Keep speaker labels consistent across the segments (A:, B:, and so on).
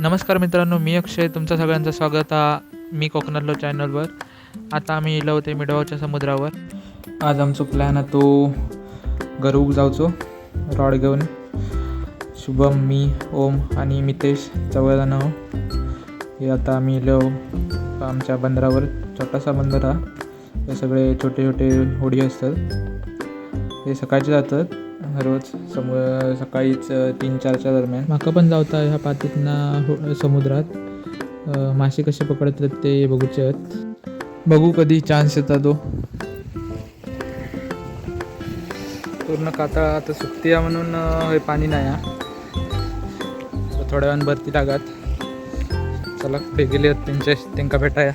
A: नमस्कार मित्रांनो, मी अक्षय. तुमचं सगळ्यांचं स्वागत मी कोकणातलो चॅनलवर. आता आम्ही इलो होते मिडगावच्या समुद्रावर. आज आमचो प्लॅन आहे तो गरुक जाऊचो रॉड घेऊन. शुभम, मी, ओम आणि मितेश चौघजण आहो. हे आता आम्ही इलो आमच्या बंदरावर. छोटासा बंदर हा. हे सगळे छोटे छोटे होडी असतात. हे सकाळचे जातात रोज सकाळीच 3-4च्या दरम्यान. माका पण जावता ह्या पातीतना समुद्रात. मासे कसे पकडतात ते बघूचे आहेत. बघू कधी चान्स येता तो. पूर्ण कातळा आता सुकती आहे म्हणून हे पाणी नाही आहे. थोड्या वेळानं भरती लागत. चला पुढे गेले त्यांका भेटाया.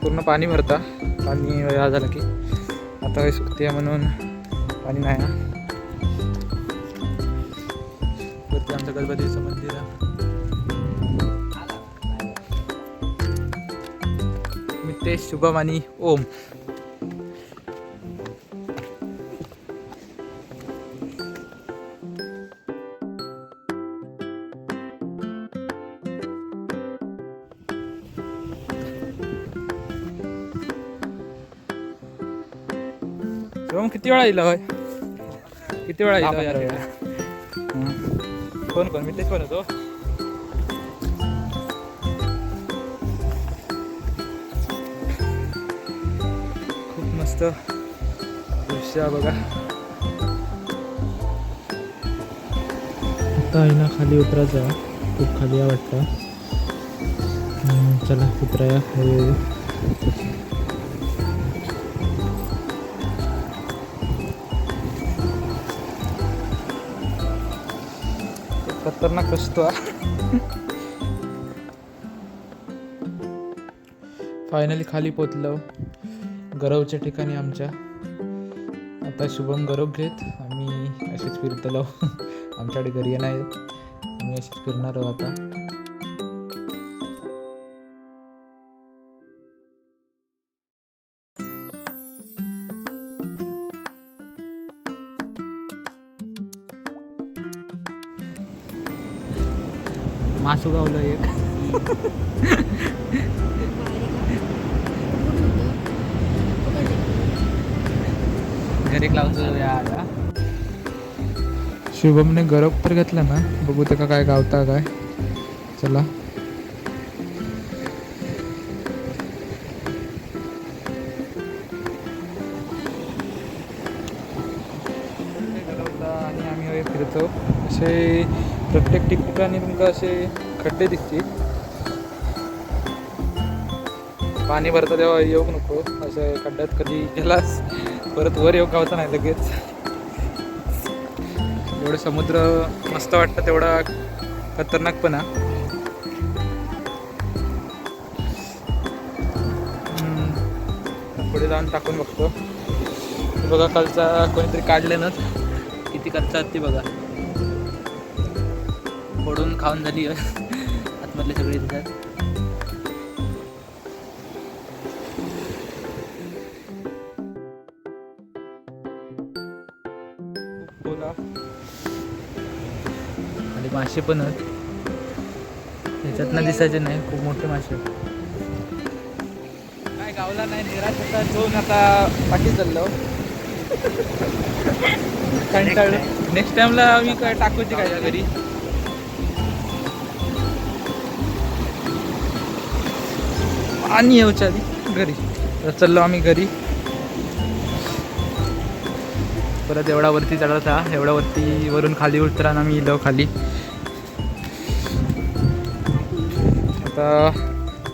A: पूर्ण पाणी भरता. पाणी या झालं की आता काही सुकती आहे म्हणून पाणी नाही आहे. वरती आमचं गणपतीचं मंदिर आहे. मितेश, शुभम आणि ओम. शुभम किती वेळा येईल होय? किती वेळा येईल? कोण कोण? मितेश पण होतो. खूप मस्त दृश्य बघा. आता आहे ना खाली उतरायचं. खूप खाली आहे वाटतं. चला उतराया. खतरनाक असतो. फायनली खाली पोचलो गरवच्या ठिकाणी आमच्या. आता शुभम गरव घेत आम्ही असेच फिरतलो. आमच्याकडे घरी नाही, आम्ही असेच फिरणार आहोत आता. मासू गावलं एक. घरी लावतो या. शुभमने गरब तर घेतला ना. बघू ते काय गावता काय. चला आणि आम्ही फिरतो. असे प्रत्येक ठिकाणी तुमका असे खड्डे दिसतील. पाणी भरतं तेव्हा येऊ नको. असं खड्ड्यात कधी गेलास परत वर येऊ गावता नाही लगेच. एवढं समुद्र मस्त वाटतं तेवढा खतरनाक पण आहे. पुढे जाऊन टाकून बघतो. बघा कालचा कोणीतरी काढले ना. किती कच्चा ते बघा. फोडून खाऊन झाली आतमधले सगळे दिसतात. आणि मासे पण आहेत. ह्याच्यातनं दिसायचे नाही. खूप मोठे मासे. काय गावला नाही. निराश होता जोन. आता पाठी चाललो. कंटाळलो. नेक्स्ट टाइमला आम्ही काय टाकूची काय घरी. आणि येऊच्या आधी घरी. तर चाललो आम्ही घरी. परत एवढा वरती चढायचा. एवढा वरती वरून खाली उतरान आम्ही इलो खाली. आता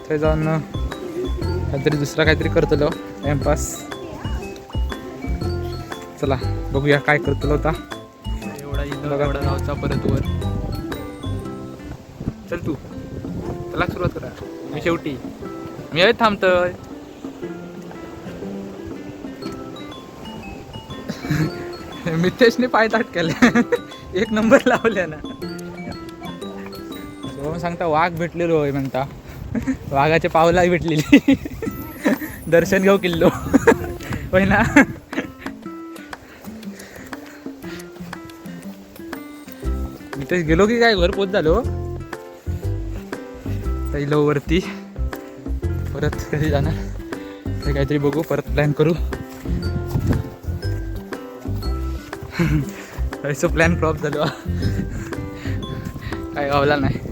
A: ते जाऊन काहीतरी दुसरा काहीतरी करतलो टाइमपास. चला बघूया काय करतलो आता. एवढा इलो एवढा गावचा परत वर. चल तू त्याला सुरुवात करा. मी शेवटी मी थांबतोय. मितेशने पाय ताट केले. एक नंबर लावल्या ना. सांगता वाघ भेटलेलो होय म्हणता. वाघाच्या पावलाही भेटलेली. दर्शन घेऊ किल्लो होय ना. रितेश गेलो की काय घर पोच झालो पहिलो वरती परत कधी जाणार ते काहीतरी बघू परत प्लॅन करू असं प्लॅन फ्लॉप झालो काय गावला नाही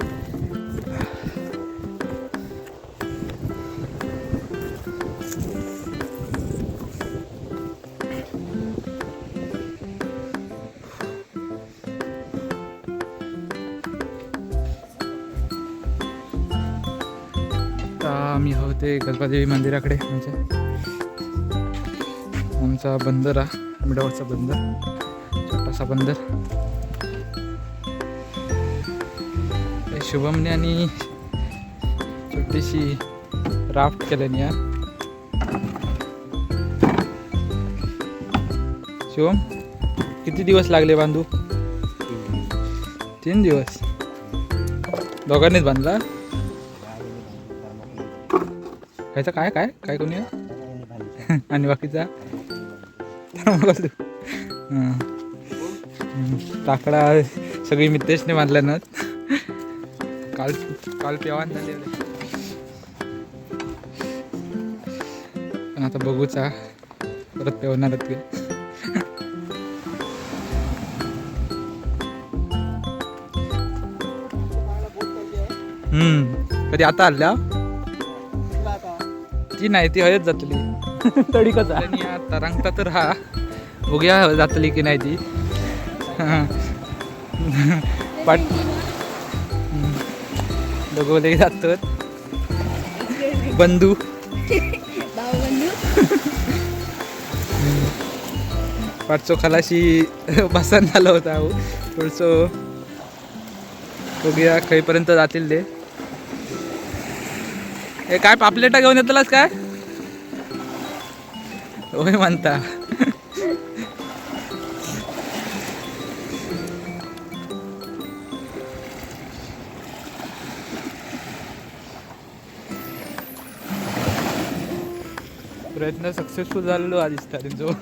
A: आम्ही आहोत ते गणपती मंदिराकडे म्हणजे आमचा बंदर हा मिडवाचा बंदर छोटासा बंदर शुभमने आणि छोटीशी राफ्ट केल्याने यार शुभम किती दिवस लागले बांधू 3 दिवस दोघांनीच बांधला खायचं काय काय काय कोणी आणि बाकीचा टाकडा सगळी मितेशने बांधल्या ना काल काल पेवान झाले पण आता बघूचा परत पेवणार ते कधी आता आल्या ती नाही ती हयच जातली तडी कसा आता रंगता तर हा बघूया जातली की नाही ती पाट दोघं जातो बंधू पाठचो खलाशी बसन झाला होता थोडसो बघूया खैपर्यंत जातील ते हे काय पापलेटा घेऊन येतलास काय होय म्हणता प्रयत्न सक्सेसफुल झालेलो हा दिसता त्यांचो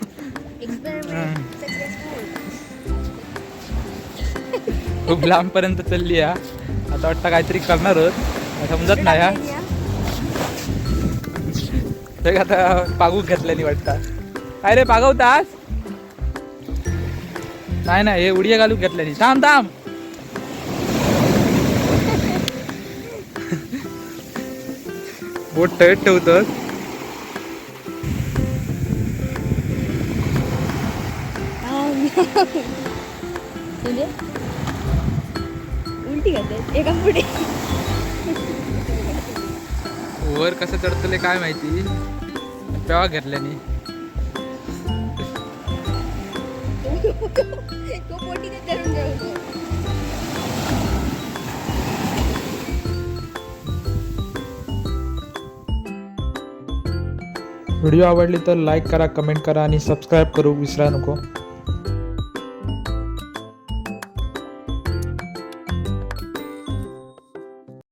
A: खूप लांब पर्यंत चालली हा आता वाटतं काहीतरी करणार आहोत समजत नाही हा आता पागू घेतल्यानी वाटतं काय रे पागवतास नाही नाही हे उडिया घालून घेतल्यानी थांब थांब बोट टळत ठेवतो
B: उलटी करते एका पुढे
A: वर कसं चढतले काय माहिती तेव्हा घेतल्याने व्हिडिओ आवडली तर लाईक करा कमेंट करा आणि सबस्क्राईब करू विसरा नको